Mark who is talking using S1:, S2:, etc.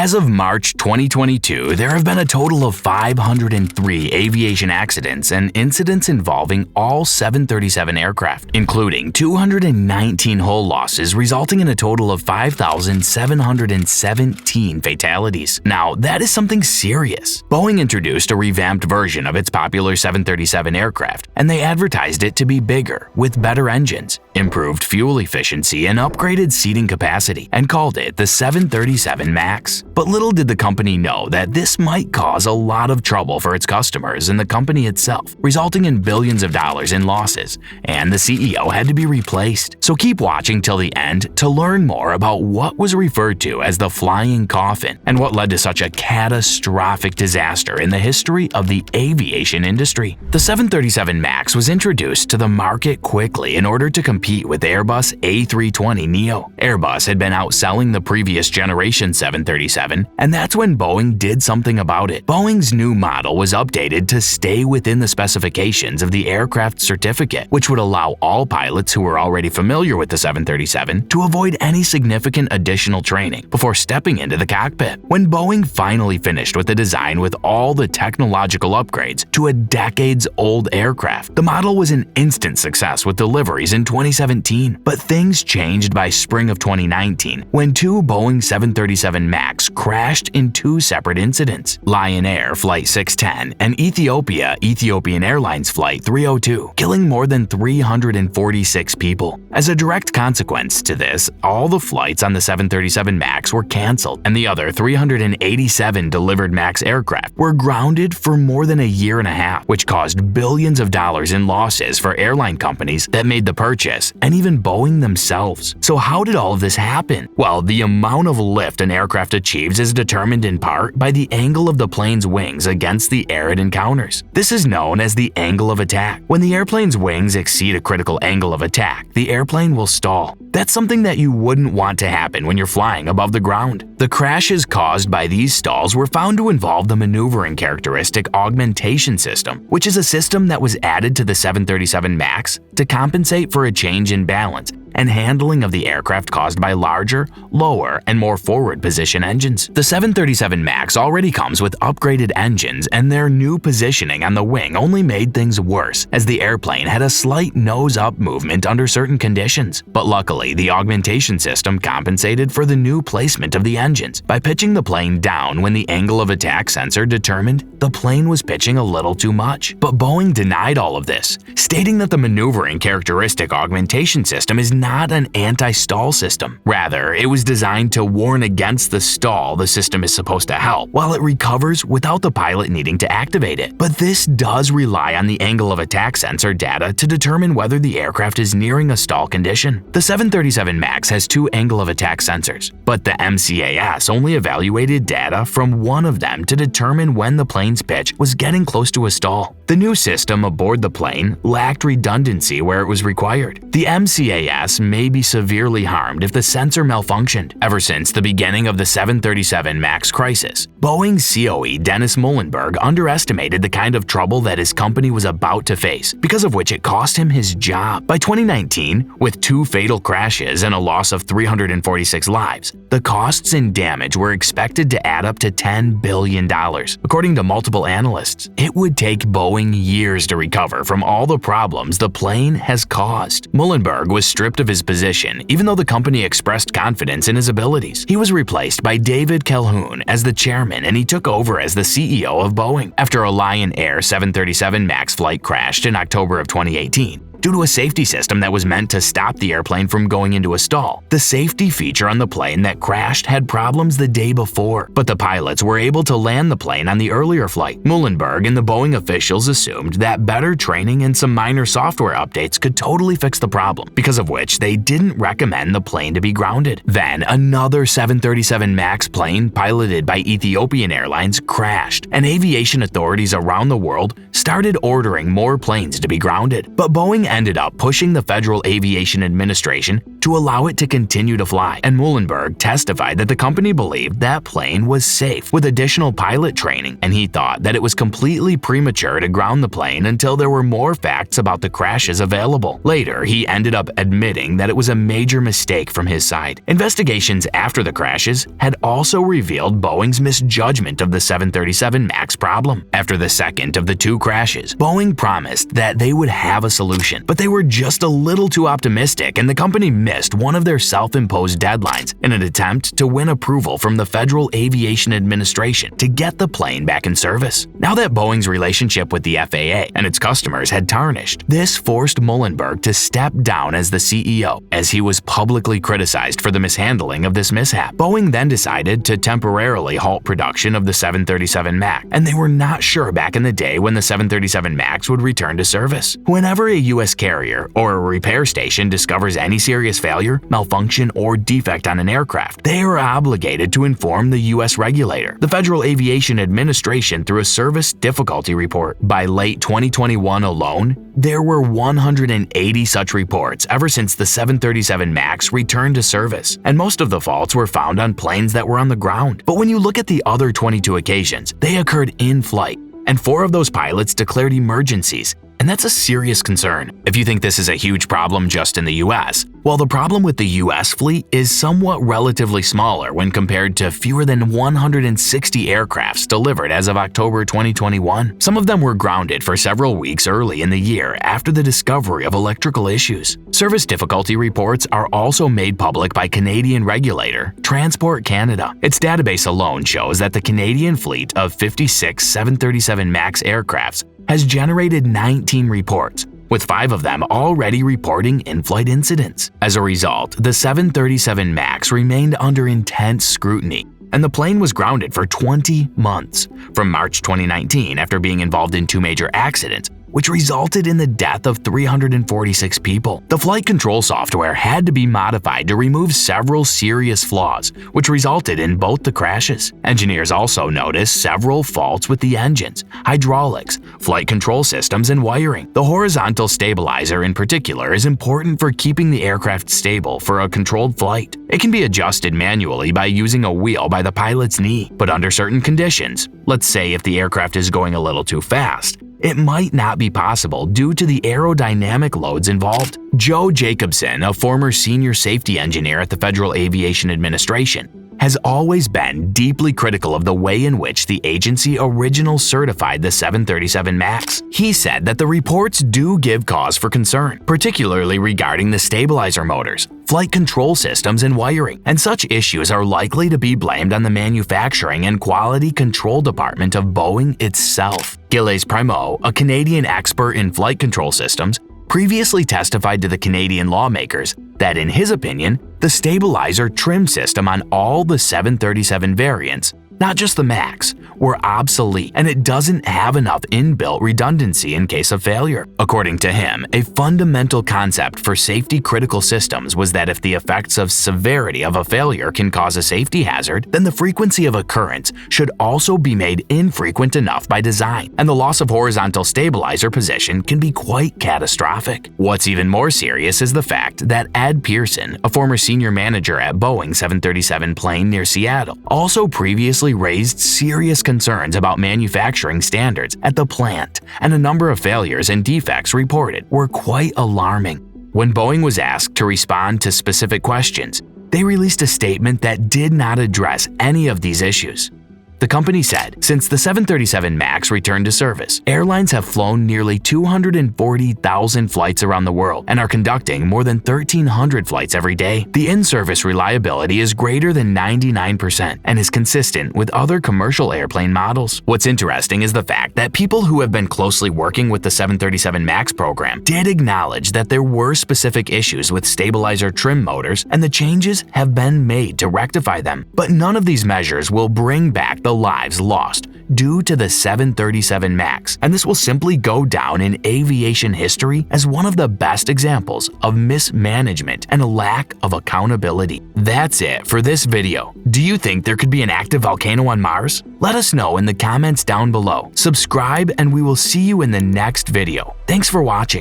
S1: As of March 2022, there have been a total of 503 aviation accidents and incidents involving all 737 aircraft, including 219 hull losses, resulting in a total of 5,717 fatalities. Now, that is something serious. Boeing introduced a revamped version of its popular 737 aircraft, and they advertised it to be bigger, with better engines, improved fuel efficiency, and upgraded seating capacity, and called it the 737 MAX. But little did the company know that this might cause a lot of trouble for its customers and the company itself, resulting in billions of dollars in losses, and the CEO had to be replaced. So keep watching till the end to learn more about what was referred to as the flying coffin and what led to such a catastrophic disaster in the history of the aviation industry. The 737 MAX was introduced to the market quickly in order to compete with Airbus A320neo. Airbus had been outselling the previous generation 737, and that's when Boeing did something about it. Boeing's new model was updated to stay within the specifications of the aircraft certificate, which would allow all pilots who were already familiar with the 737 to avoid any significant additional training before stepping into the cockpit. When Boeing finally finished with the design with all the technological upgrades to a decades-old aircraft, the model was an instant success with deliveries in 2017. But things changed by spring of 2019 when two Boeing 737 MAX crashed in two separate incidents: Lion Air Flight 610 and Ethiopian Airlines Flight 302, killing more than 346 people. As a direct consequence to this, all the flights on the 737 MAX were canceled, and the other 387 delivered MAX aircraft were grounded for more than a year and a half, which caused billions of dollars in losses for airline companies that made the purchase, and even Boeing themselves. So how did all of this happen? Well, the amount of lift an aircraft achieves is determined in part by the angle of the plane's wings against the air it encounters. This is known as the angle of attack. When the airplane's wings exceed a critical angle of attack, the airplane will stall. That's something that you wouldn't want to happen when you're flying above the ground. The crashes caused by these stalls were found to involve the maneuvering characteristic augmentation system, which is a system that was added to the 737 MAX to compensate for a change in balance and handling of the aircraft caused by larger, lower, and more forward position engines. The 737 MAX already comes with upgraded engines, and their new positioning on the wing only made things worse as the airplane had a slight nose-up movement under certain conditions. But luckily, the augmentation system compensated for the new placement of the engines by pitching the plane down when the angle of attack sensor determined the plane was pitching a little too much. But Boeing denied all of this, stating that the maneuvering characteristic augmentation system is not an anti-stall system. Rather, it was designed to warn against the stall the system is supposed to help, while it recovers without the pilot needing to activate it. But this does rely on the angle of attack sensor data to determine whether the aircraft is nearing a stall condition. The 737 MAX has two angle of attack sensors, but the MCAS only evaluated data from one of them to determine when the plane's pitch was getting close to a stall. The new system aboard the plane lacked redundancy where it was required. The MCAS may be severely harmed if the sensor malfunctioned. Ever since the beginning of the 737 MAX crisis, Boeing's COE Dennis Muhlenberg underestimated the kind of trouble that his company was about to face, because of which it cost him his job. By 2019, with two fatal crashes and a loss of 346 lives, the costs and damage were expected to add up to $10 billion. According to multiple analysts, it would take Boeing years to recover from all the problems the plane has caused. Muhlenberg was stripped of his position, even though the company expressed confidence in his abilities. He was replaced by David Calhoun as the chairman, and he took over as the CEO of Boeing after a Lion Air 737 MAX flight crashed in October of 2018. Due to a safety system that was meant to stop the airplane from going into a stall. The safety feature on the plane that crashed had problems the day before, but the pilots were able to land the plane on the earlier flight. Muhlenberg and the Boeing officials assumed that better training and some minor software updates could totally fix the problem, because of which they didn't recommend the plane to be grounded. Then another 737 MAX plane piloted by Ethiopian Airlines crashed, and aviation authorities around the world started ordering more planes to be grounded. But Boeing ended up pushing the Federal Aviation Administration to allow it to continue to fly, and Muhlenberg testified that the company believed that plane was safe with additional pilot training, and he thought that it was completely premature to ground the plane until there were more facts about the crashes available. Later, he ended up admitting that it was a major mistake from his side. Investigations after the crashes had also revealed Boeing's misjudgment of the 737 MAX problem. After the second of the two crashes, Boeing promised that they would have a solution, but they were just a little too optimistic, and the company missed one of their self-imposed deadlines in an attempt to win approval from the Federal Aviation Administration to get the plane back in service. Now that Boeing's relationship with the FAA and its customers had tarnished, this forced Muhlenberg to step down as the CEO, as he was publicly criticized for the mishandling of this mishap. Boeing then decided to temporarily halt production of the 737 MAX, and they were not sure back in the day when the 737 MAX would return to service. Whenever a U.S. carrier or a repair station discovers any serious failure, malfunction, or defect on an aircraft, they are obligated to inform the U.S. regulator, the Federal Aviation Administration, through a service difficulty report. By late 2021 alone, there were 180 such reports ever since the 737 MAX returned to service, and most of the faults were found on planes that were on the ground. But when you look at the other 22 occasions, they occurred in flight, and 4 of those pilots declared emergencies, and that's a serious concern. If you think this is a huge problem just in the US, well, the problem with the US fleet is somewhat relatively smaller when compared to fewer than 160 aircrafts delivered as of October 2021. Some of them were grounded for several weeks early in the year after the discovery of electrical issues. Service difficulty reports are also made public by Canadian regulator Transport Canada. Its database alone shows that the Canadian fleet of 56 737 MAX aircrafts has generated 19 reports, with 5 of them already reporting in-flight incidents. As a result, the 737 MAX remained under intense scrutiny, and the plane was grounded for 20 months, from March 2019 after being involved in 2 major accidents, which resulted in the death of 346 people. The flight control software had to be modified to remove several serious flaws, which resulted in both the crashes. Engineers also noticed several faults with the engines, hydraulics, flight control systems, and wiring. The horizontal stabilizer in particular is important for keeping the aircraft stable for a controlled flight. It can be adjusted manually by using a wheel by the pilot's knee, but under certain conditions, let's say if the aircraft is going a little too fast, it might not be possible due to the aerodynamic loads involved. Joe Jacobson, a former senior safety engineer at the Federal Aviation Administration, has always been deeply critical of the way in which the agency originally certified the 737 MAX. He said that the reports do give cause for concern, particularly regarding the stabilizer motors, flight control systems, and wiring, and such issues are likely to be blamed on the manufacturing and quality control department of Boeing itself. Gilles Primo, a Canadian expert in flight control systems, previously testified to the Canadian lawmakers that, in his opinion, the stabilizer trim system on all the 737 variants, not just the MAX, were obsolete, and it doesn't have enough inbuilt redundancy in case of failure. According to him, a fundamental concept for safety-critical systems was that if the effects of severity of a failure can cause a safety hazard, then the frequency of occurrence should also be made infrequent enough by design, and the loss of horizontal stabilizer position can be quite catastrophic. What's even more serious is the fact that Ed Pearson, a former senior manager at Boeing 737 plane near Seattle, also previously raised serious concerns about manufacturing standards at the plant, and a number of failures and defects reported were quite alarming. When Boeing was asked to respond to specific questions, they released a statement that did not address any of these issues. The company said, since the 737 MAX returned to service, airlines have flown nearly 240,000 flights around the world and are conducting more than 1,300 flights every day. The in-service reliability is greater than 99% and is consistent with other commercial airplane models. What's interesting is the fact that people who have been closely working with the 737 MAX program did acknowledge that there were specific issues with stabilizer trim motors, and the changes have been made to rectify them. But none of these measures will bring back the lives lost due to the 737 MAX, and this will simply go down in aviation history as one of the best examples of mismanagement and a lack of accountability. That's it for this video. Do you think there could be an active volcano on Mars? Let us know in the comments down below. Subscribe, and we will see you in the next video. Thanks for watching.